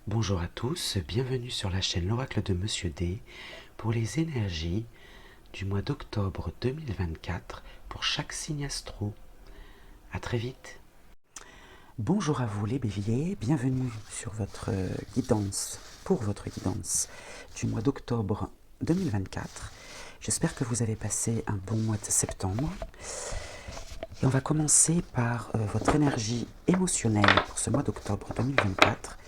Bonjour à tous, bienvenue sur la chaîne L'Oracle de Monsieur D pour les énergies du mois d'octobre 2024 pour chaque signe astro. A très vite. Bonjour à vous les béliers, bienvenue sur votre guidance, pour votre guidance du mois d'octobre 2024. J'espère que vous avez passé un bon mois de septembre. Et on va commencer par votre énergie émotionnelle pour ce mois d'octobre 2024.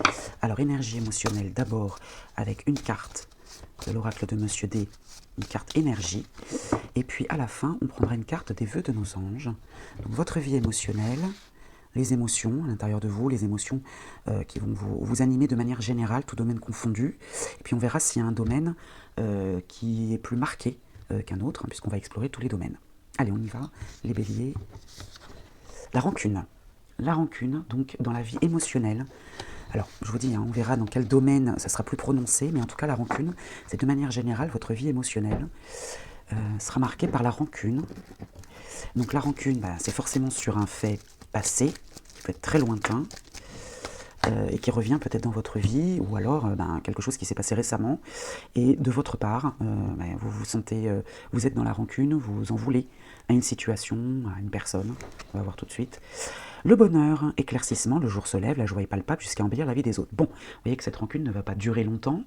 Alors énergie émotionnelle d'abord avec une carte de l'oracle de Monsieur D, une carte énergie. Et puis à la fin, on prendra une carte des vœux de nos anges. Donc votre vie émotionnelle, les émotions à l'intérieur de vous, les émotions qui vont vous animer de manière générale, tout domaine confondu. Et puis on verra s'il y a un domaine qui est plus marqué qu'un autre, puisqu'on va explorer tous les domaines. Allez, on y va, les béliers. La rancune. La rancune, donc dans la vie émotionnelle. Alors, je vous dis, on verra dans quel domaine ça sera plus prononcé, mais en tout cas, la rancune, c'est de manière générale, votre vie émotionnelle sera marquée par la rancune. Donc la rancune, c'est forcément sur un fait passé, qui peut être très lointain, et qui revient peut-être dans votre vie, ou alors quelque chose qui s'est passé récemment, et de votre part, vous vous sentez, vous êtes dans la rancune, vous en voulez à une situation, à une personne, on va voir tout de suite. Le bonheur, éclaircissement, le jour se lève, la joie est palpable jusqu'à embellir la vie des autres. Bon, vous voyez que cette rancune ne va pas durer longtemps,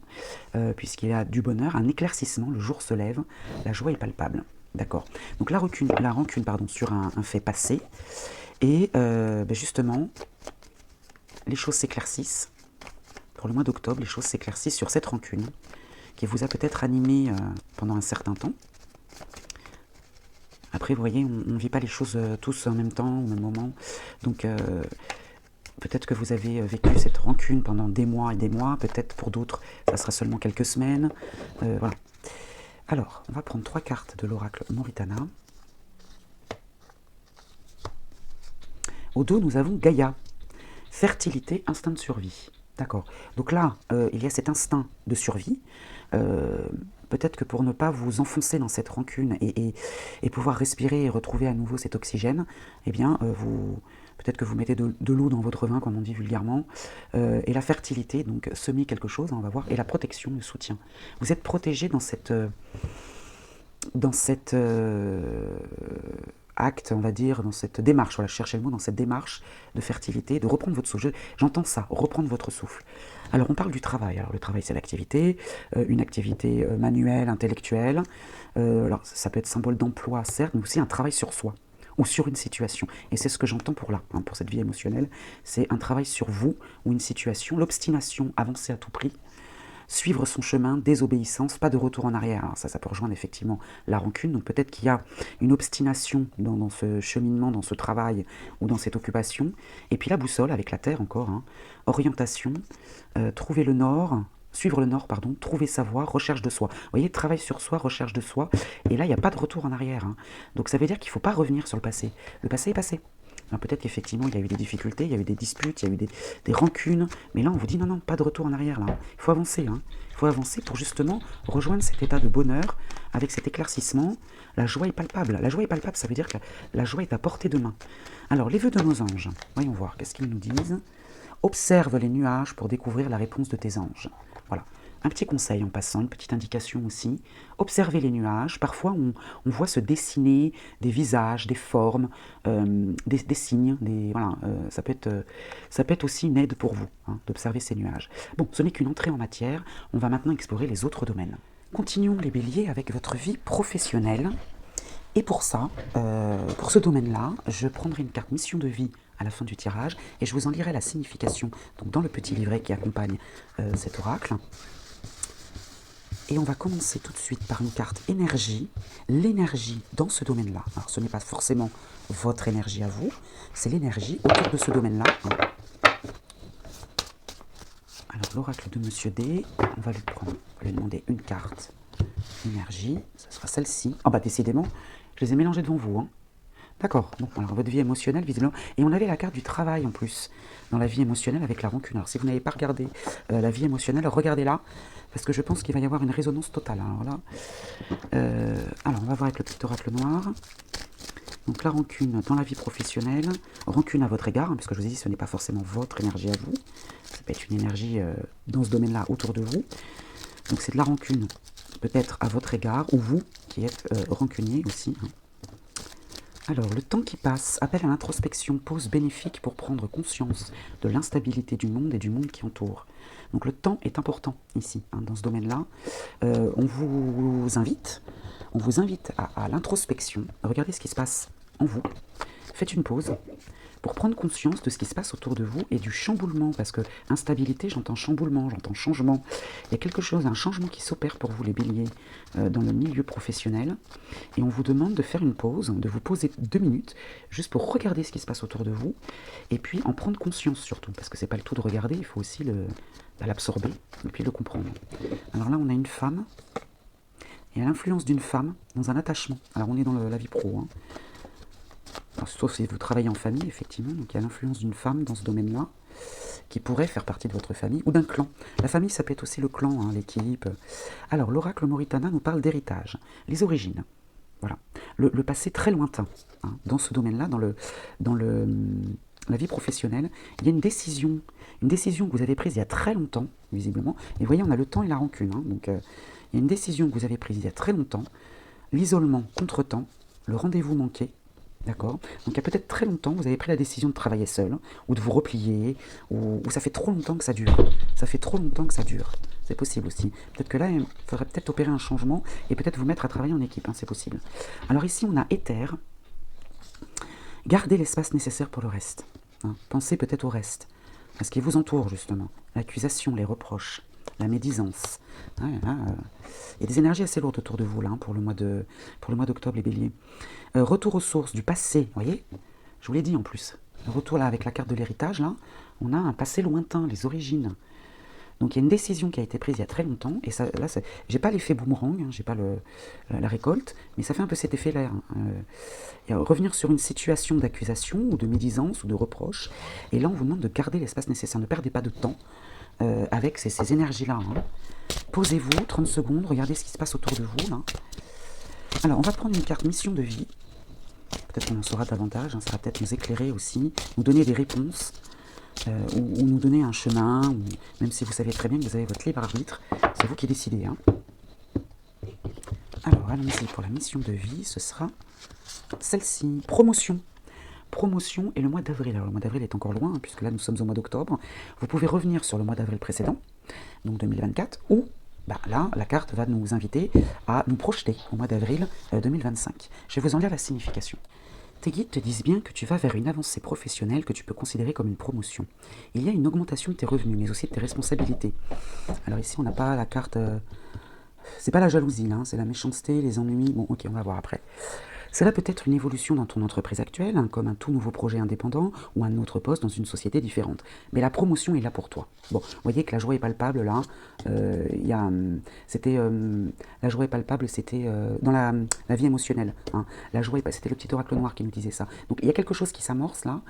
puisqu'il y a du bonheur, un éclaircissement, le jour se lève, la joie est palpable. D'accord. Donc la rancune sur un fait passé, et justement, les choses s'éclaircissent. Pour le mois d'octobre, les choses s'éclaircissent sur cette rancune, qui vous a peut-être animé pendant un certain temps. Après, vous voyez, on ne vit pas les choses tous en même temps, au même moment. Donc, peut-être que vous avez vécu cette rancune pendant des mois et des mois. Peut-être pour d'autres, ça sera seulement quelques semaines. Voilà. Alors, on va prendre 3 cartes de l'oracle Moritana. Au dos, nous avons Gaïa. Fertilité, instinct de survie. D'accord. Donc là, il y a cet instinct de survie. Peut-être que pour ne pas vous enfoncer dans cette rancune et pouvoir respirer et retrouver à nouveau cet oxygène, eh bien, peut-être que vous mettez de l'eau dans votre vin, comme on dit vulgairement. Et la fertilité, donc semer quelque chose, on va voir, et la protection, le soutien. Vous êtes protégé dans cette acte, on va dire, dans cette démarche, voilà, je cherchais le mot, dans cette démarche de fertilité, de reprendre votre souffle. J'entends ça, reprendre votre souffle. Alors on parle du travail. Alors le travail, c'est l'activité, une activité manuelle, intellectuelle. Alors ça peut être symbole d'emploi, certes, mais aussi un travail sur soi ou sur une situation. Et c'est ce que j'entends pour là, pour cette vie émotionnelle. C'est un travail sur vous ou une situation, l'obstination, avancer à tout prix, suivre son chemin, désobéissance, pas de retour en arrière. Alors ça peut rejoindre effectivement la rancune. Donc peut-être qu'il y a une obstination dans ce cheminement, dans ce travail ou dans cette occupation. Et puis la boussole avec la terre encore, orientation, trouver le nord, suivre le nord, pardon, trouver sa voie, recherche de soi. Vous voyez, travail sur soi, recherche de soi. Et là, il n'y a pas de retour en arrière. Donc ça veut dire qu'il ne faut pas revenir sur le passé. Le passé est passé. Peut-être qu'effectivement, il y a eu des difficultés, il y a eu des disputes, il y a eu des rancunes, mais là, on vous dit non, pas de retour en arrière, là. Il faut avancer, Il faut avancer pour justement rejoindre cet état de bonheur avec cet éclaircissement. La joie est palpable. La joie est palpable, ça veut dire que la joie est à portée de main. Alors, les vœux de nos anges, voyons voir, qu'est-ce qu'ils nous disent. Observe les nuages pour découvrir la réponse de tes anges. Voilà. Un petit conseil en passant, une petite indication aussi. Observez les nuages. Parfois, on voit se dessiner des visages, des formes, des signes. Voilà, ça peut être aussi une aide pour vous d'observer ces nuages. Bon, ce n'est qu'une entrée en matière. On va maintenant explorer les autres domaines. Continuons les béliers avec votre vie professionnelle. Et pour ça, pour ce domaine-là, je prendrai une carte mission de vie à la fin du tirage et je vous en lirai la signification donc dans le petit livret qui accompagne cet oracle. Et on va commencer tout de suite par une carte énergie. L'énergie dans ce domaine-là. Alors ce n'est pas forcément votre énergie à vous, c'est l'énergie autour de ce domaine-là. Alors l'oracle de Monsieur D, on va lui prendre, on va lui demander une carte énergie, ce sera celle-ci. Ah décidément, je les ai mélangés devant vous. D'accord, bon, alors votre vie émotionnelle, visiblement. Et on avait la carte du travail en plus, dans la vie émotionnelle avec la rancune. Alors si vous n'avez pas regardé la vie émotionnelle, regardez-la, parce que je pense qu'il va y avoir une résonance totale. Alors là, on va voir avec le petit oracle noir. Donc la rancune dans la vie professionnelle, rancune à votre égard, hein, puisque je vous ai dit ce n'est pas forcément votre énergie à vous, ça peut être une énergie dans ce domaine-là autour de vous. Donc c'est de la rancune peut-être à votre égard, ou vous qui êtes rancunier aussi. Hein. Alors, le temps qui passe appelle à l'introspection, pause bénéfique pour prendre conscience de l'instabilité du monde et du monde qui entoure. Donc le temps est important ici, hein, dans ce domaine-là. On vous invite à l'introspection. Regardez ce qui se passe en vous. Faites une pause pour prendre conscience de ce qui se passe autour de vous et du chamboulement, parce que instabilité, j'entends chamboulement, j'entends changement. Il y a quelque chose, un changement qui s'opère pour vous les béliers dans le milieu professionnel, et on vous demande de faire une pause, de vous poser 2 minutes, juste pour regarder ce qui se passe autour de vous, et puis en prendre conscience surtout, parce que c'est pas le tout de regarder, il faut aussi l'absorber, et puis le comprendre. Alors là, on a une femme, et à l'influence d'une femme dans un attachement. Alors on est dans la vie pro, hein. Alors, sauf si vous travaillez en famille, effectivement, donc il y a l'influence d'une femme dans ce domaine-là, qui pourrait faire partie de votre famille, ou d'un clan. La famille, ça peut être aussi le clan, hein, l'équipe. Alors, l'oracle Moritana nous parle d'héritage, les origines. Voilà. Le passé très lointain, hein, dans ce domaine-là, dans la vie professionnelle, il y a une décision que vous avez prise il y a très longtemps, visiblement. Et vous voyez, on a le temps et la rancune. Hein, donc, il y a une décision que vous avez prise il y a très longtemps, l'isolement contre-temps, le rendez-vous manqué. D'accord. Donc il y a peut-être très longtemps, vous avez pris la décision de travailler seul, ou de vous replier, ou ça fait trop longtemps que ça dure. Ça fait trop longtemps que ça dure. C'est possible aussi. Peut-être que là, il faudrait peut-être opérer un changement, et peut-être vous mettre à travailler en équipe, hein, c'est possible. Alors ici, on a éther. Gardez l'espace nécessaire pour le reste. Hein. Pensez peut-être au reste, à ce qui vous entoure justement. L'accusation, les reproches, la médisance. Il y a des énergies assez lourdes autour de vous là, hein, pour le mois d'octobre, les béliers. Retour aux sources du passé, vous voyez. Je vous l'ai dit en plus. Le retour là avec la carte de l'héritage, là, on a un passé lointain, les origines. Donc il y a une décision qui a été prise il y a très longtemps, et ça, là, j'ai pas l'effet boomerang, hein, j'ai pas la récolte, mais ça fait un peu cet effet-là. Hein. Revenir sur une situation d'accusation, ou de médisance, ou de reproche, et là on vous demande de garder l'espace nécessaire, ne perdez pas de temps avec ces énergies-là. Hein. Posez-vous, 30 secondes, regardez ce qui se passe autour de vous. Là. Alors on va prendre une carte mission de vie, peut-être qu'on en saura davantage, hein, ça va peut-être nous éclairer aussi, nous donner des réponses, ou nous donner un chemin, ou, même si vous savez très bien que vous avez votre libre arbitre, c'est vous qui décidez. Hein. Alors allons-y pour la mission de vie, ce sera celle-ci, promotion. Promotion et le mois d'avril. Alors le mois d'avril est encore loin, hein, puisque là nous sommes au mois d'octobre. Vous pouvez revenir sur le mois d'avril précédent, donc 2024, ou là, la carte va nous inviter à nous projeter au mois d'avril 2025. Je vais vous en lire la signification. Tes guides te disent bien que tu vas vers une avancée professionnelle que tu peux considérer comme une promotion. Il y a une augmentation de tes revenus, mais aussi de tes responsabilités. Alors ici, on n'a pas la carte... c'est pas la jalousie, là, hein, c'est la méchanceté, les ennuis. Bon, ok, on va voir après. Cela peut être une évolution dans ton entreprise actuelle, hein, comme un tout nouveau projet indépendant ou un autre poste dans une société différente. Mais la promotion est là pour toi. Bon, vous voyez que la joie est palpable là. La joie est palpable, c'était dans la vie émotionnelle. Hein. La joie, c'était le petit oracle noir qui nous disait ça. Donc il y a quelque chose qui s'amorce là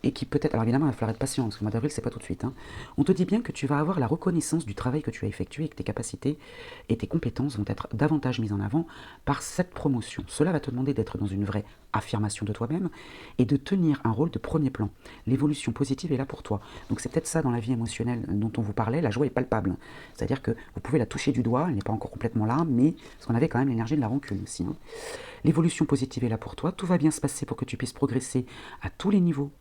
et qui peut-être. Alors évidemment, il va falloir être patient parce que le mois d'avril, c'est pas tout de suite. Hein. On te dit bien que tu vas avoir la reconnaissance du travail que tu as effectué et que tes capacités et tes compétences vont être davantage mises en avant par cette promotion. Cela va te demander d'être dans une vraie affirmation de toi-même et de tenir un rôle de premier plan. L'évolution positive est là pour toi. Donc c'est peut-être ça dans la vie émotionnelle dont on vous parlait, la joie est palpable. C'est-à-dire que vous pouvez la toucher du doigt, elle n'est pas encore complètement là, mais parce qu'on avait quand même l'énergie de la rancune aussi. Hein. L'évolution positive est là pour toi, tout va bien se passer pour que tu puisses progresser à tous les niveaux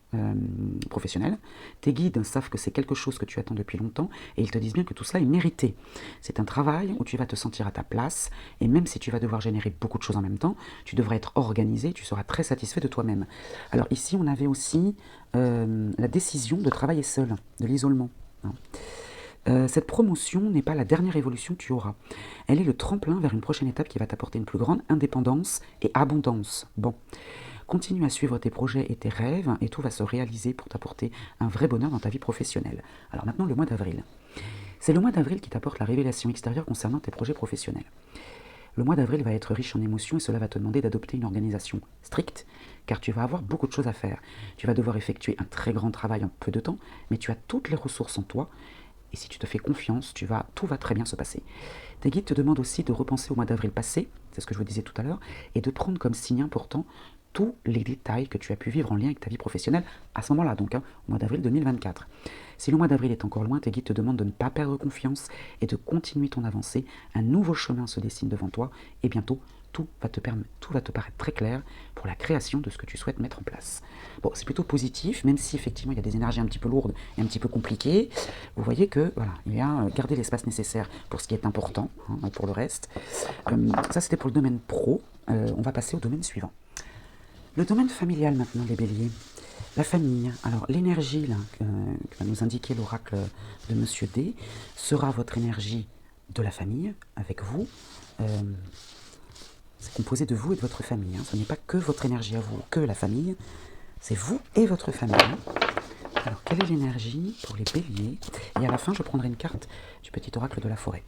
professionnels. Tes guides savent que c'est quelque chose que tu attends depuis longtemps et ils te disent bien que tout cela est mérité. C'est un travail où tu vas te sentir à ta place et même si tu vas devoir générer beaucoup de choses en même temps, tu devras être organisé, tu seras très satisfait de toi-même. Alors ici, on avait aussi la décision de travailler seul, de l'isolement. Hein. Cette promotion n'est pas la dernière évolution que tu auras. Elle est le tremplin vers une prochaine étape qui va t'apporter une plus grande indépendance et abondance. Bon, continue à suivre tes projets et tes rêves et tout va se réaliser pour t'apporter un vrai bonheur dans ta vie professionnelle. Alors maintenant, le mois d'avril. C'est le mois d'avril qui t'apporte la révélation extérieure concernant tes projets professionnels. Le mois d'avril va être riche en émotions et cela va te demander d'adopter une organisation stricte car tu vas avoir beaucoup de choses à faire. Tu vas devoir effectuer un très grand travail en peu de temps, mais tu as toutes les ressources en toi et si tu te fais confiance, tout va très bien se passer. Tes guides te demandent aussi de repenser au mois d'avril passé, c'est ce que je vous disais tout à l'heure, et de prendre comme signe important tous les détails que tu as pu vivre en lien avec ta vie professionnelle à ce moment-là, donc au mois d'avril 2024. Si le mois d'avril est encore loin, tes guides te demandent de ne pas perdre confiance et de continuer ton avancée. Un nouveau chemin se dessine devant toi et bientôt, tout va te paraître très clair pour la création de ce que tu souhaites mettre en place. Bon, c'est plutôt positif, même si effectivement il y a des énergies un petit peu lourdes et un petit peu compliquées. Vous voyez que voilà, il y a garder l'espace nécessaire pour ce qui est important, pour le reste. Ça, c'était pour le domaine pro. On va passer au domaine suivant. Le domaine familial maintenant, les béliers. La famille. Alors, l'énergie que va nous indiquer l'oracle de Monsieur D sera votre énergie de la famille, avec vous. C'est composé de vous et de votre famille. Ce n'est pas que votre énergie à vous, que la famille. C'est vous et votre famille. Alors, quelle est l'énergie pour les béliers? Et à la fin, je prendrai une carte du petit oracle de la forêt.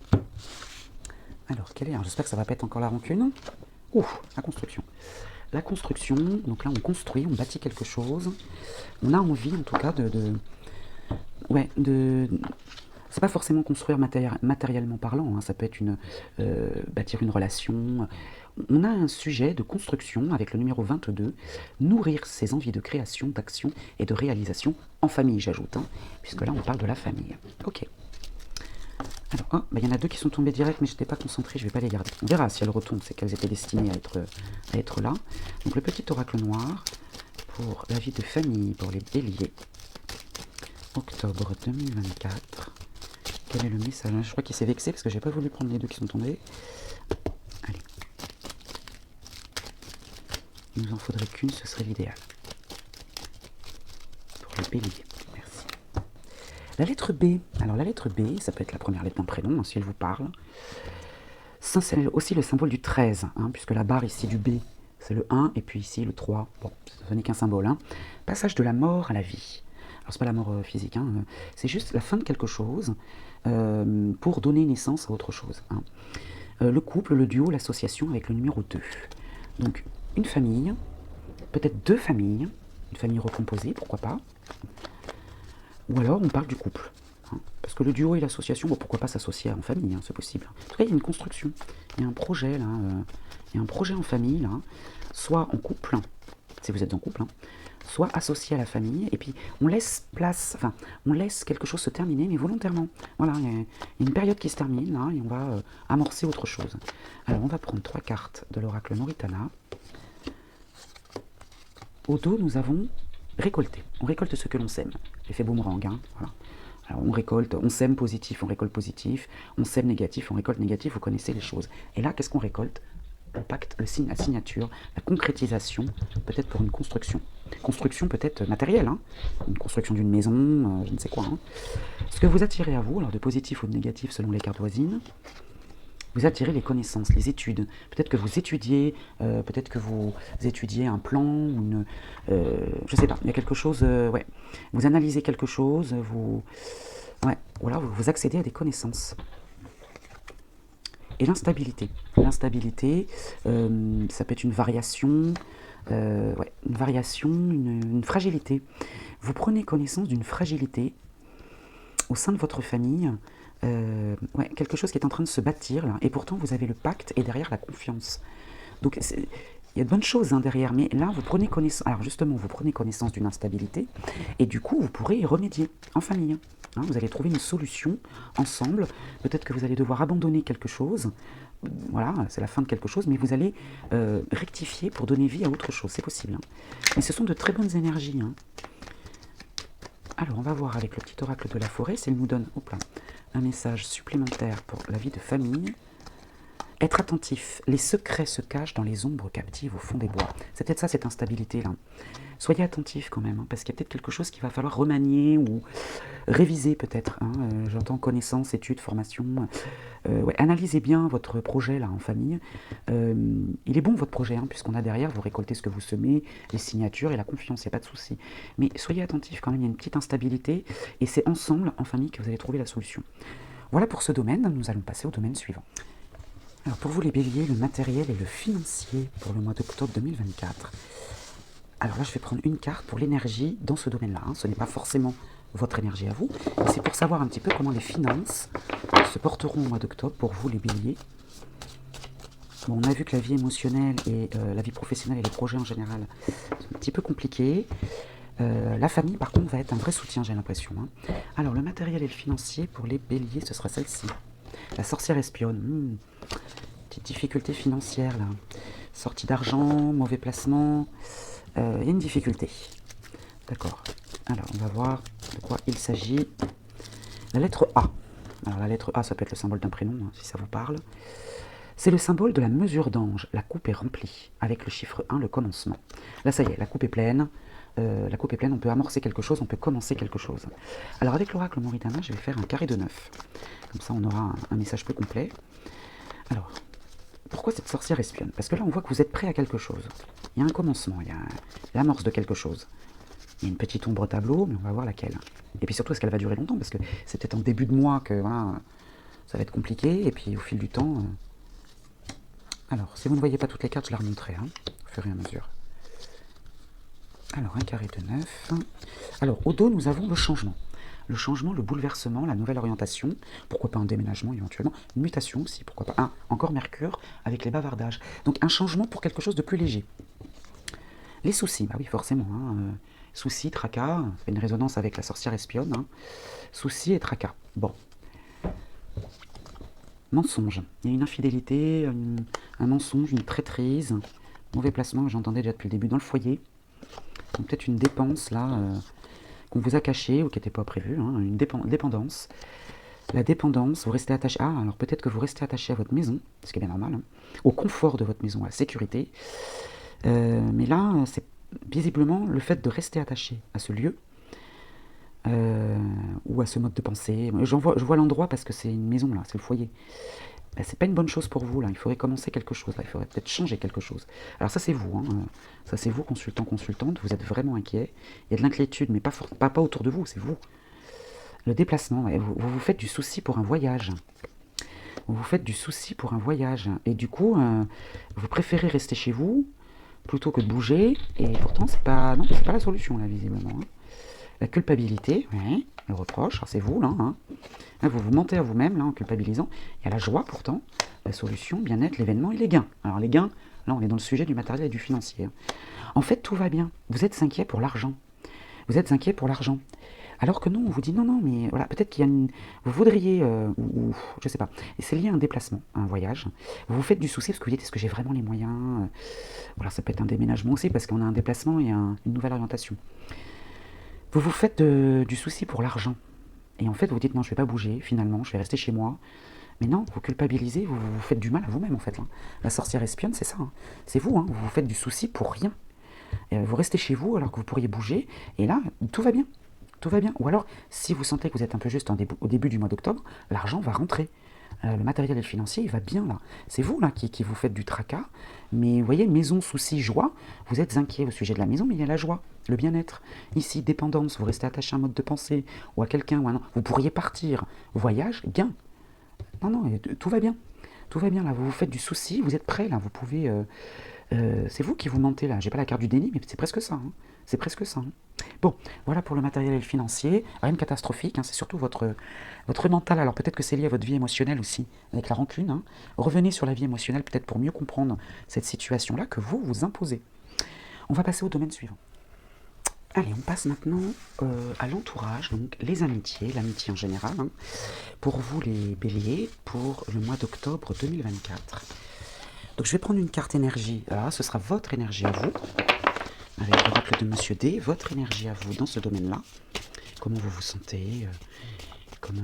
Alors, quelle est? J'espère que ça ne va pas être encore la rancune. La construction. La construction, donc là on construit, on bâtit quelque chose. On a envie en tout cas c'est pas forcément construire matériellement parlant, ça peut être bâtir une relation. On a un sujet de construction avec le numéro 22, nourrir ses envies de création, d'action et de réalisation en famille, j'ajoute, puisque là on parle de la famille. Ok. Alors, il y en a deux qui sont tombées direct, mais je n'étais pas concentré, je ne vais pas les garder. On verra si elles retombent, c'est qu'elles étaient destinées à être là. Donc le petit oracle noir pour la vie de famille, pour les béliers. Octobre 2024. Quel est le message? Je crois qu'il s'est vexé parce que j'ai pas voulu prendre les deux qui sont tombés. Allez. Il nous en faudrait qu'une, ce serait l'idéal. Pour les béliers. Merci. La lettre B. Alors la lettre B, ça peut être la première lettre d'un prénom, si elle vous parle. Ça, c'est aussi le symbole du 13, puisque la barre ici du B, c'est le 1, et puis ici le 3. Bon, ce n'est qu'un symbole. Passage de la mort à la vie. Alors c'est pas la mort physique, c'est juste la fin de quelque chose pour donner naissance à autre chose. Le couple, le duo, l'association avec le numéro 2. Donc une famille, peut-être deux familles, une famille recomposée, pourquoi pas. Ou alors on parle du couple. Parce que le duo et l'association, pourquoi pas s'associer en famille, c'est possible. En tout cas, il y a une construction, il y a un projet là, il y a un projet en famille là, soit en couple, si vous êtes en couple, soit associé à la famille, et puis on laisse place, on laisse quelque chose se terminer, mais volontairement. Voilà, il y a une période qui se termine là, et on va amorcer autre chose. Alors on va prendre 3 cartes de l'oracle Moritana. Au dos, nous avons récolté. On récolte ce que l'on sème. L'effet boomerang, voilà. Alors on récolte, on sème positif, on récolte positif, on sème négatif, on récolte négatif, vous connaissez les choses. Et là, qu'est-ce qu'on récolte? Le pacte, la signature, la concrétisation, peut-être pour une construction. Construction peut-être matérielle, une construction d'une maison, je ne sais quoi. Ce que vous attirez à vous, alors de positif ou de négatif selon les cartes voisines, vous attirez les connaissances, les études. Peut-être que vous étudiez, un plan, ou je sais pas, il y a quelque chose, Vous analysez quelque chose, vous accédez à des connaissances. Et l'instabilité. L'instabilité, ça peut être une variation, une fragilité. Vous prenez connaissance d'une fragilité au sein de votre famille, quelque chose qui est en train de se bâtir, là, et pourtant vous avez le pacte et derrière la confiance. Donc il y a de bonnes choses derrière, mais là vous prenez connaissance, vous prenez connaissance d'une instabilité, et du coup vous pourrez y remédier en famille. Vous allez trouver une solution ensemble, peut-être que vous allez devoir abandonner quelque chose, voilà, c'est la fin de quelque chose, mais vous allez rectifier pour donner vie à autre chose, c'est possible. Mais ce sont de très bonnes énergies. Alors on va voir avec le petit oracle de la forêt, s'il nous donne un message supplémentaire pour la vie de famille. Être attentif, les secrets se cachent dans les ombres captives au fond des bois. C'est peut-être ça, cette instabilité-là. Soyez attentifs quand même, parce qu'il y a peut-être quelque chose qu'il va falloir remanier ou réviser peut-être. J'entends connaissances, études, formation. Analysez bien votre projet là en famille. Il est bon votre projet, puisqu'on a derrière, vous récoltez ce que vous semez, les signatures et la confiance, il n'y a pas de souci. Mais soyez attentifs quand même, il y a une petite instabilité, et c'est ensemble, en famille, que vous allez trouver la solution. Voilà pour ce domaine, nous allons passer au domaine suivant. Alors pour vous les béliers, le matériel et le financier pour le mois d'octobre 2024. Alors là je vais prendre une carte pour l'énergie dans ce domaine-là. Ce n'est pas forcément votre énergie à vous, mais c'est pour savoir un petit peu comment les finances se porteront au mois d'octobre pour vous les béliers. Bon, on a vu que la vie émotionnelle et la vie professionnelle et les projets en général sont un petit peu compliqués. La famille, par contre, va être un vrai soutien, j'ai l'impression. Hein. Alors, le matériel et le financier, pour les béliers, ce sera celle-ci. La sorcière espionne. Petite difficulté financière, là. Sortie d'argent, mauvais placement. Il y a une difficulté. D'accord. Alors, on va voir de quoi il s'agit. La lettre A. Alors, la lettre A, ça peut être le symbole d'un prénom, hein, si ça vous parle. C'est le symbole de la mesure d'ange. La coupe est remplie. Avec le chiffre 1, le commencement. Là, ça y est, la coupe est pleine. On peut amorcer quelque chose, on peut commencer quelque chose. Alors, avec l'oracle Moritana, je vais faire un carré de 9. Comme ça, on aura un message plus complet. Alors, pourquoi cette sorcière espionne? Parce que là, on voit que vous êtes prêt à quelque chose. Il y a un commencement, il y a l'amorce de quelque chose. Il y a une petite ombre au tableau, mais on va voir laquelle. Et puis surtout, est-ce qu'elle va durer longtemps? Parce que c'est peut-être en début de mois que voilà, ça va être compliqué, et puis au fil du temps... Alors, si vous ne voyez pas toutes les cartes, je la remonterai, hein, au fur et à mesure. Alors, un carré de 9. Alors, au dos, nous avons le changement. Le changement, le bouleversement, la nouvelle orientation, pourquoi pas un déménagement éventuellement, une mutation aussi, pourquoi pas. Encore Mercure avec les bavardages. Donc un changement pour quelque chose de plus léger. Les soucis, bah oui, forcément. Hein, soucis, tracas, ça fait une résonance avec la sorcière espionne. Hein. Soucis et tracas. Bon. Mensonge. Il y a une infidélité, un mensonge, une traîtrise, mauvais placement, j'entendais déjà depuis le début, dans le foyer. Peut-être une dépense, là, qu'on vous a cachée ou qui n'était pas prévue, hein, une dépendance. La dépendance, vous restez attaché... Ah, alors peut-être que vous restez attaché à votre maison, ce qui est bien normal, hein, au confort de votre maison, à la sécurité. Mais là, c'est visiblement le fait de rester attaché à ce lieu, ou à ce mode de pensée. Je vois l'endroit parce que c'est une maison, là, c'est le foyer. Ben, c'est pas une bonne chose pour vous, là. Il faudrait commencer quelque chose, là. Il faudrait peut-être changer quelque chose. Alors ça, c'est vous, hein. Ça, c'est vous, consultant, consultante. Vous êtes vraiment inquiet. Il y a de l'inquiétude, mais pas autour de vous, c'est vous. Le déplacement, ouais. Vous vous faites du souci pour un voyage. Vous vous faites du souci pour un voyage. Et du coup, vous préférez rester chez vous plutôt que de bouger. Et pourtant, c'est pas la solution, là, visiblement. Hein. La culpabilité, ouais. Le reproche, c'est vous, là. Hein. Là, vous vous mentez à vous-même, là, en culpabilisant. Il y a la joie, pourtant. La solution, bien-être, l'événement et les gains. Alors, les gains, là, on est dans le sujet du matériel et du financier. Hein. En fait, tout va bien. Vous êtes inquiet pour l'argent. Vous êtes inquiet pour l'argent. Alors que non, on vous dit non, mais voilà, peut-être qu'il y a une... Vous voudriez, ou je sais pas, et c'est lié à un déplacement, à un voyage. Vous vous faites du souci parce que vous dites, est-ce que j'ai vraiment les moyens? Voilà, ça peut être un déménagement aussi parce qu'on a un déplacement et une nouvelle orientation. Vous vous faites du souci pour l'argent. Et en fait, vous dites, non, je vais pas bouger, finalement, je vais rester chez moi. Mais non, vous culpabilisez, vous vous faites du mal à vous-même, en fait. Hein. La sorcière espionne, c'est ça. Hein. C'est vous, hein, vous vous faites du souci pour rien. Vous restez chez vous alors que vous pourriez bouger, et là, tout va bien. Tout va bien. Ou alors, si vous sentez que vous êtes un peu juste au début du mois d'octobre, l'argent va rentrer. Le matériel et le financier, il va bien là. C'est vous là qui vous faites du tracas. Mais vous voyez, maison, souci, joie, vous êtes inquiet au sujet de la maison, mais il y a la joie, le bien-être. Ici, dépendance, vous restez attaché à un mode de pensée, ou à quelqu'un, ou à non. Vous pourriez partir. Voyage, gain. Non, tout va bien. Tout va bien là. Vous vous faites du souci, vous êtes prêt là. Vous pouvez... c'est vous qui vous mentez là. J'ai pas la carte du déni, mais c'est presque ça. Hein. C'est presque ça. Hein. Bon, voilà pour le matériel et le financier. Rien de catastrophique, hein, c'est surtout votre mental. Alors peut-être que c'est lié à votre vie émotionnelle aussi, avec la rancune. Hein. Revenez sur la vie émotionnelle peut-être pour mieux comprendre cette situation-là que vous vous imposez. On va passer au domaine suivant. Allez, on passe maintenant à l'entourage, donc les amitiés, l'amitié en général. Hein, pour vous les béliers, pour le mois d'octobre 2024. Donc je vais prendre une carte énergie. Alors ce sera votre énergie à vous. Avec l'oracle de Monsieur D, votre énergie à vous dans ce domaine-là. Comment vous vous sentez, comment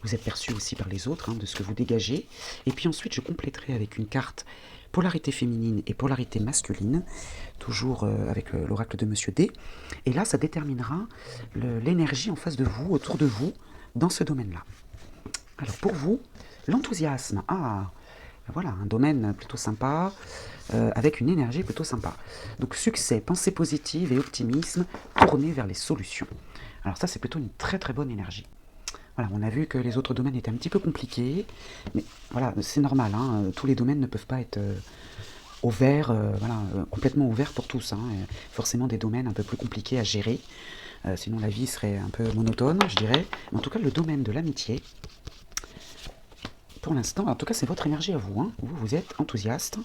vous êtes perçu aussi par les autres, hein, de ce que vous dégagez. Et puis ensuite, je compléterai avec une carte polarité féminine et polarité masculine, toujours avec l'oracle de Monsieur D. Et là, ça déterminera l'énergie en face de vous, autour de vous, dans ce domaine-là. Alors pour vous, l'enthousiasme. Ah, voilà, un domaine plutôt sympa, avec une énergie plutôt sympa. Donc succès, pensée positive et optimisme, tourné vers les solutions. Alors ça, c'est plutôt une très très bonne énergie. Voilà, on a vu que les autres domaines étaient un petit peu compliqués, mais voilà, c'est normal, hein, tous les domaines ne peuvent pas être ouverts, complètement ouverts pour tous. Hein, forcément des domaines un peu plus compliqués à gérer, sinon la vie serait un peu monotone, je dirais. Mais en tout cas, le domaine de l'amitié, pour l'instant, en tout cas c'est votre énergie à vous, hein. Vous êtes enthousiaste,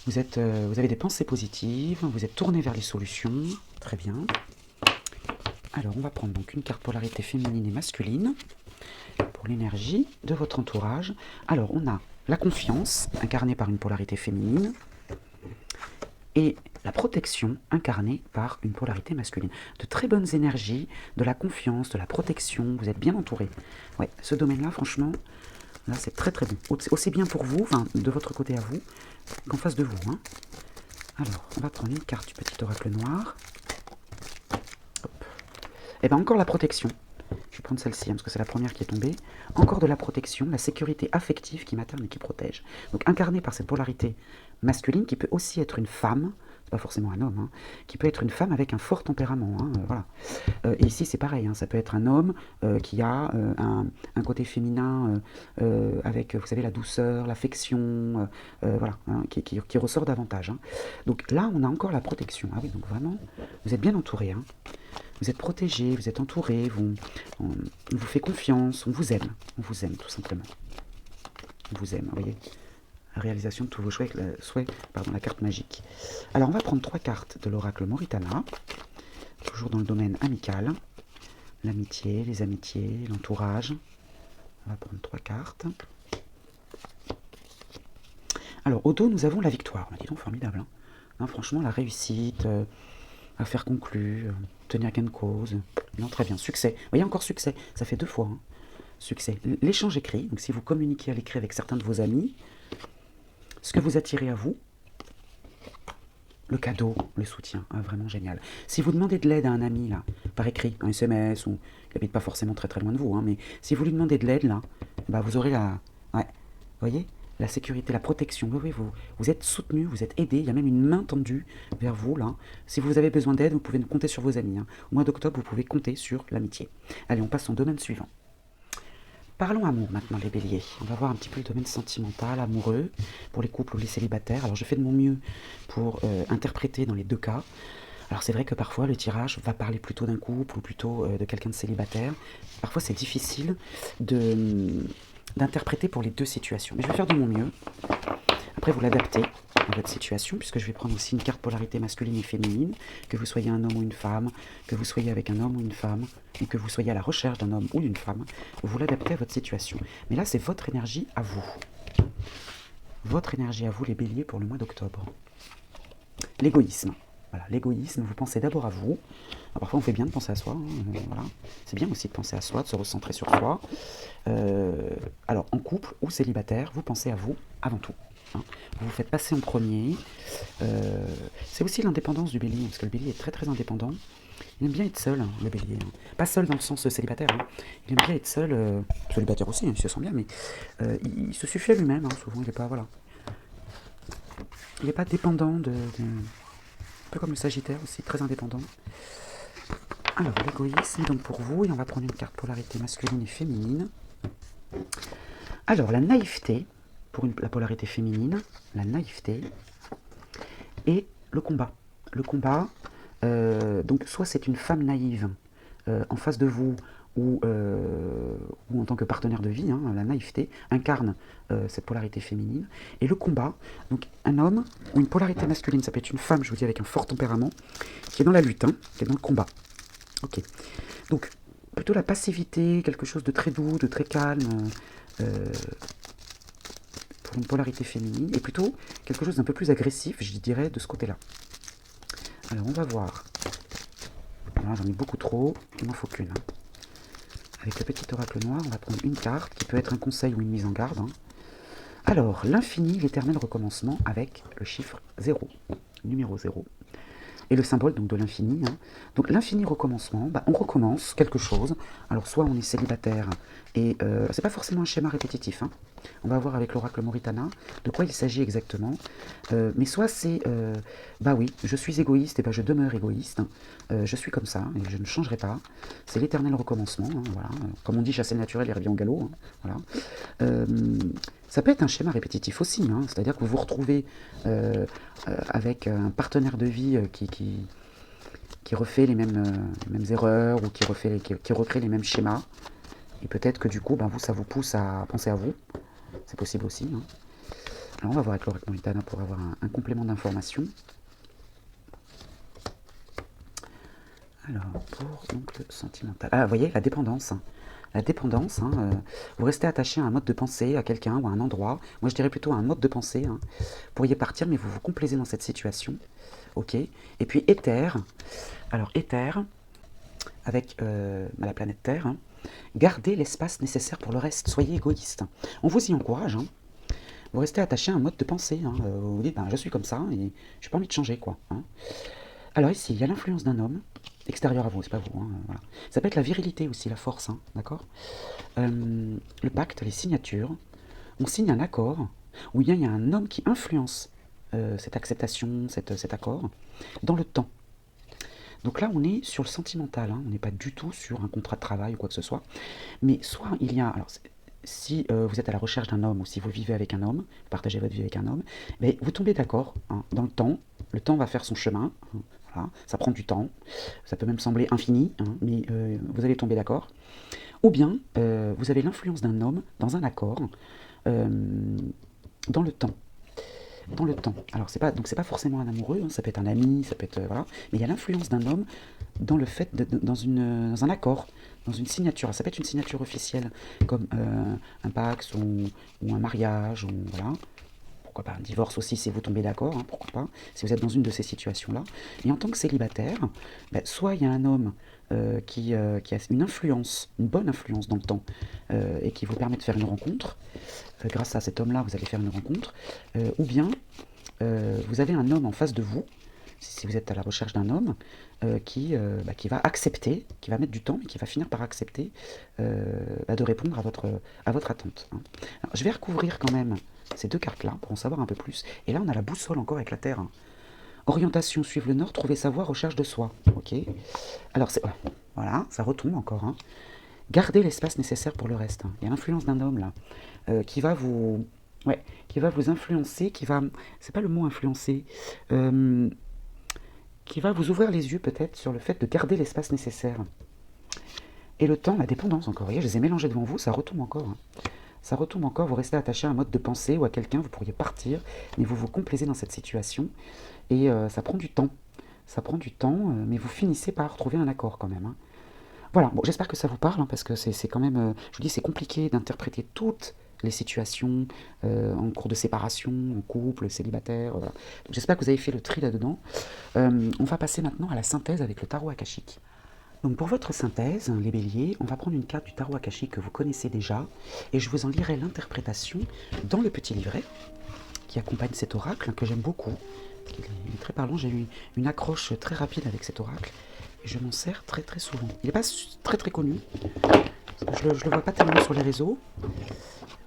vous avez des pensées positives, vous êtes tourné vers les solutions, très bien. Alors on va prendre donc une carte polarité féminine et masculine pour l'énergie de votre entourage. Alors on a la confiance, incarnée par une polarité féminine, et la protection, incarnée par une polarité masculine. De très bonnes énergies, de la confiance, de la protection, vous êtes bien entouré. Ouais, ce domaine-là, franchement, là c'est très très bon. Aussi bien pour vous, enfin de votre côté à vous, qu'en face de vous, hein. Alors, on va prendre une carte du petit oracle noir. Hop. Et bien encore la protection. Je vais prendre celle-ci, hein, parce que c'est la première qui est tombée. Encore de la protection, la sécurité affective qui materne et qui protège. Donc incarnée par cette polarité masculine, qui peut aussi être une femme, c'est pas forcément un homme, hein, qui peut être une femme avec un fort tempérament, hein, voilà. Et ici c'est pareil, hein, ça peut être un homme qui a un côté féminin avec, vous savez, la douceur, l'affection, voilà, hein, qui ressort davantage, hein. Donc là on a encore la protection, ah oui, donc vraiment, vous êtes bien entouré, hein. Vous êtes protégé, vous êtes entouré, on vous fait confiance, on vous aime tout simplement. On vous aime, vous voyez, la réalisation de tous vos souhaits, la carte magique. Alors on va prendre 3 cartes de l'oracle Moritana, toujours dans le domaine amical, l'amitié, les amitiés, l'entourage. On va prendre 3 cartes. Alors au dos nous avons la victoire, dis donc formidable, hein. Hein, franchement la réussite, affaire conclue, tenir gain de cause, non, très bien, succès, vous voyez encore succès, ça fait 2 fois, hein. Succès, l'échange écrit, donc si vous communiquez à l'écrit avec certains de vos amis, ce que vous attirez à vous, le cadeau, le soutien, hein, vraiment génial. Si vous demandez de l'aide à un ami, là, par écrit, un SMS, ou il n'habite pas forcément très très loin de vous, hein, mais si vous lui demandez de l'aide, là, bah, vous aurez la... Ouais, vous voyez, la sécurité, la protection, oui, vous êtes soutenu, vous êtes aidé, il y a même une main tendue vers vous, là. Si vous avez besoin d'aide, vous pouvez compter sur vos amis, hein. Au mois d'octobre, vous pouvez compter sur l'amitié. Allez, on passe au domaine suivant. Parlons amour maintenant, les béliers. On va voir un petit peu le domaine sentimental, amoureux, pour les couples ou les célibataires. Alors je fais de mon mieux pour interpréter dans les 2 cas. Alors c'est vrai que parfois le tirage va parler plutôt d'un couple ou plutôt de quelqu'un de célibataire. Parfois c'est difficile d'interpréter pour les 2 situations. Mais je vais faire de mon mieux. Après vous l'adaptez à votre situation, puisque je vais prendre aussi une carte polarité masculine et féminine, que vous soyez un homme ou une femme, que vous soyez avec un homme ou une femme, ou que vous soyez à la recherche d'un homme ou d'une femme, vous l'adaptez à votre situation. Mais là, c'est votre énergie à vous. Votre énergie à vous, les béliers, pour le mois d'octobre. L'égoïsme. Voilà, l'égoïsme, vous pensez d'abord à vous. Alors, parfois, on fait bien de penser à soi, hein, voilà. C'est bien aussi de penser à soi, de se recentrer sur soi. Alors, en couple ou célibataire, vous pensez à vous avant tout. Hein. Vous vous faites passer en premier. C'est aussi l'indépendance du bélier, parce que le bélier est très très indépendant. Il aime bien être seul, hein, le bélier. Hein. Pas seul dans le sens célibataire. Hein. Il aime bien être seul, célibataire aussi, hein, il se sent bien, mais il se suffit à lui-même, hein, souvent. Il n'est pas, voilà. Il n'est pas dépendant un peu comme le Sagittaire aussi, très indépendant. Alors, l'égoïsme, donc pour vous, et on va prendre une carte polarité masculine et féminine. Alors, la naïveté, pour la polarité féminine, la naïveté, et le combat. Le combat, donc soit c'est une femme naïve en face de vous, ou en tant que partenaire de vie, hein, la naïveté incarne cette polarité féminine. Et le combat, donc un homme ou une polarité masculine, ça peut être une femme, je vous dis, avec un fort tempérament, qui est dans la lutte, hein, qui est dans le combat. Ok. Donc, plutôt la passivité, quelque chose de très doux, de très calme, pour une polarité féminine, et plutôt quelque chose d'un peu plus agressif, je dirais, de ce côté-là. Alors, on va voir. Là, j'en ai beaucoup trop, il m'en faut qu'une. Hein. Avec le petit oracle noir, on va prendre une carte qui peut être un conseil ou une mise en garde. Hein. Alors, l'infini, l'éternel recommencement avec le chiffre 0, numéro 0. Et le symbole donc de l'infini. Hein. Donc l'infini recommencement, bah, on recommence quelque chose. Alors soit on est célibataire, et c'est pas forcément un schéma répétitif. Hein. On va voir avec l'oracle Moritana de quoi il s'agit exactement. Mais soit c'est, bah oui, je suis égoïste, et bah je demeure égoïste. Je suis comme ça, et je ne changerai pas. C'est l'éternel recommencement. Hein, voilà. Comme on dit, chasser le naturel, il revient au galop. Hein, voilà. Ça peut être un schéma répétitif aussi, hein, c'est-à-dire que vous vous retrouvez avec un partenaire de vie qui refait les mêmes erreurs, ou qui recrée les mêmes schémas, et peut-être que du coup, ben vous, ça vous pousse à penser à vous, c'est possible aussi. Hein. Alors on va voir avec l'oracle Moritana pour avoir un complément d'information. Alors, pour donc, le sentimental. Ah, vous voyez, la dépendance. La dépendance, vous restez attaché à un mode de pensée, à quelqu'un ou à un endroit. Moi, je dirais plutôt à un mode de pensée. Vous pourriez partir, mais vous vous complaisez dans cette situation. Ok. Et puis, éther. Alors, éther, avec la planète Terre, gardez l'espace nécessaire pour le reste. Soyez égoïste. On vous y encourage. Vous restez attaché à un mode de pensée. Vous vous dites, je suis comme ça et je n'ai pas envie de changer, quoi. Alors ici, il y a l'influence d'un homme, extérieur à vous, c'est pas vous. Voilà. Ça peut être la virilité aussi, la force, d'accord. Le pacte, les signatures, on signe un accord où il y a un homme qui influence cette acceptation, cet accord, dans le temps. Donc là, on est sur le sentimental, on n'est pas du tout sur un contrat de travail ou quoi que ce soit. Mais soit il y a... Alors, si vous êtes à la recherche d'un homme ou si vous vivez avec un homme, vous partagez votre vie avec un homme, mais vous tombez d'accord dans le temps va faire son chemin, voilà, ça prend du temps, ça peut même sembler infini, mais vous allez tomber d'accord. Ou bien vous avez l'influence d'un homme dans un accord dans le temps. Dans le temps. Alors c'est pas forcément un amoureux, ça peut être un ami, ça peut être voilà, mais il y a l'influence d'un homme dans le fait dans un accord, dans une signature. Alors, ça peut être une signature officielle comme un pax ou un mariage ou voilà. Pourquoi pas un divorce aussi si vous tombez d'accord, pourquoi pas, si vous êtes dans une de ces situations-là. Et en tant que célibataire, soit il y a un homme qui a une influence, une bonne influence dans le temps, et qui vous permet de faire une rencontre. Grâce à cet homme-là, vous allez faire une rencontre. Ou bien, vous avez un homme en face de vous, si vous êtes à la recherche d'un homme, qui va accepter, qui va mettre du temps, mais qui va finir par accepter de répondre à votre attente. Alors, je vais recouvrir quand même ces deux cartes-là pour en savoir un peu plus. Et là, on a la boussole encore avec la Terre. Orientation, suivre le nord, trouver sa voie, recherche de soi. Ok. Alors, voilà, ça retombe encore. Gardez l'espace nécessaire pour le reste. Il y a l'influence d'un homme là, qui va vous influencer, c'est pas le mot influencer, qui va vous ouvrir les yeux peut-être sur le fait de garder l'espace nécessaire. Et le temps, la dépendance encore. Vous voyez, je les ai mélangés devant vous, ça retombe encore. Ça retombe encore, vous restez attaché à un mode de pensée ou à quelqu'un, vous pourriez partir, mais vous vous complaisez dans cette situation. Et ça prend du temps. Ça prend du temps, mais vous finissez par trouver un accord quand même. Voilà, bon, j'espère que ça vous parle, parce que c'est quand même, je vous dis, c'est compliqué d'interpréter toutes les situations en cours de séparation, en couple, célibataire. Voilà. J'espère que vous avez fait le tri là-dedans. On va passer maintenant à la synthèse avec le tarot akashique. Donc pour votre synthèse, les béliers, on va prendre une carte du tarot akashique que vous connaissez déjà, et je vous en lirai l'interprétation dans le petit livret qui accompagne cet oracle, que j'aime beaucoup. Il est très parlant, j'ai eu une accroche très rapide avec cet oracle, et je m'en sers très très souvent. Il n'est pas très très connu, je le vois pas tellement sur les réseaux,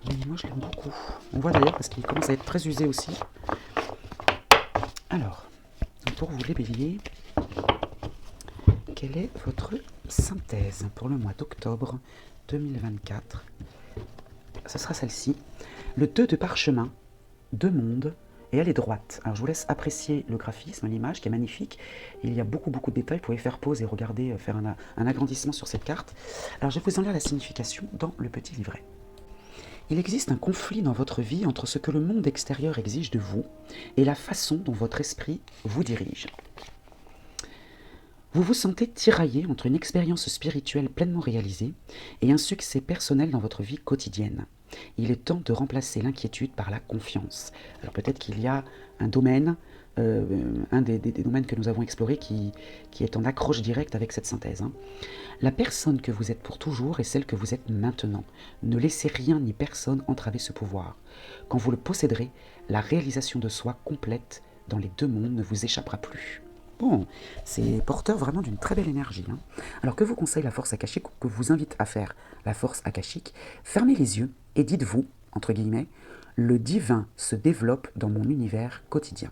mais moi je l'aime beaucoup. On voit d'ailleurs parce qu'il commence à être très usé aussi. Alors, pour vous les béliers, quelle est votre synthèse pour le mois d'octobre 2024? Ce sera celle-ci. Le 2 de parchemin, 2 mondes, et elle est droite. Alors je vous laisse apprécier le graphisme, l'image qui est magnifique. Il y a beaucoup de détails, vous pouvez faire pause et regarder, faire un agrandissement sur cette carte. Alors je vais vous en lire la signification dans le petit livret. Il existe un conflit dans votre vie entre ce que le monde extérieur exige de vous et la façon dont votre esprit vous dirige. Vous vous sentez tiraillé entre une expérience spirituelle pleinement réalisée et un succès personnel dans votre vie quotidienne. Il est temps de remplacer l'inquiétude par la confiance. Alors peut-être qu'il y a un domaine, un des domaines que nous avons explorés qui est en accroche directe avec cette synthèse. La personne que vous êtes pour toujours est celle que vous êtes maintenant. Ne laissez rien ni personne entraver ce pouvoir. Quand vous le posséderez, la réalisation de soi complète dans les 2 mondes ne vous échappera plus. Bon, c'est porteur vraiment d'une très belle énergie. Alors que vous conseille la force akashique, ou que vous invite à faire la force akashique, fermez les yeux et dites-vous, entre guillemets, le divin se développe dans mon univers quotidien.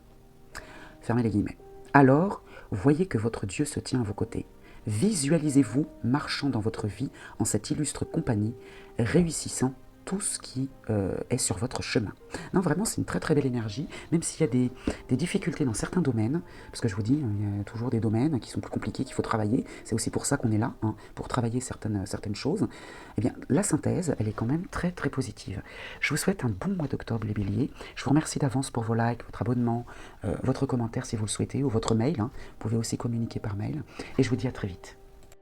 Fermez les guillemets. Alors, voyez que votre Dieu se tient à vos côtés. Visualisez-vous marchant dans votre vie en cette illustre compagnie, réussissant tout ce qui est sur votre chemin. Non, vraiment, c'est une très très belle énergie, même s'il y a des difficultés dans certains domaines, parce que je vous dis, il y a toujours des domaines qui sont plus compliqués, qu'il faut travailler, c'est aussi pour ça qu'on est là, hein, pour travailler certaines choses. Eh bien, la synthèse, elle est quand même très très positive. Je vous souhaite un bon mois d'octobre, les béliers. Je vous remercie d'avance pour vos likes, votre abonnement, votre commentaire si vous le souhaitez, ou votre mail, hein. Vous pouvez aussi communiquer par mail, et je vous dis à très vite.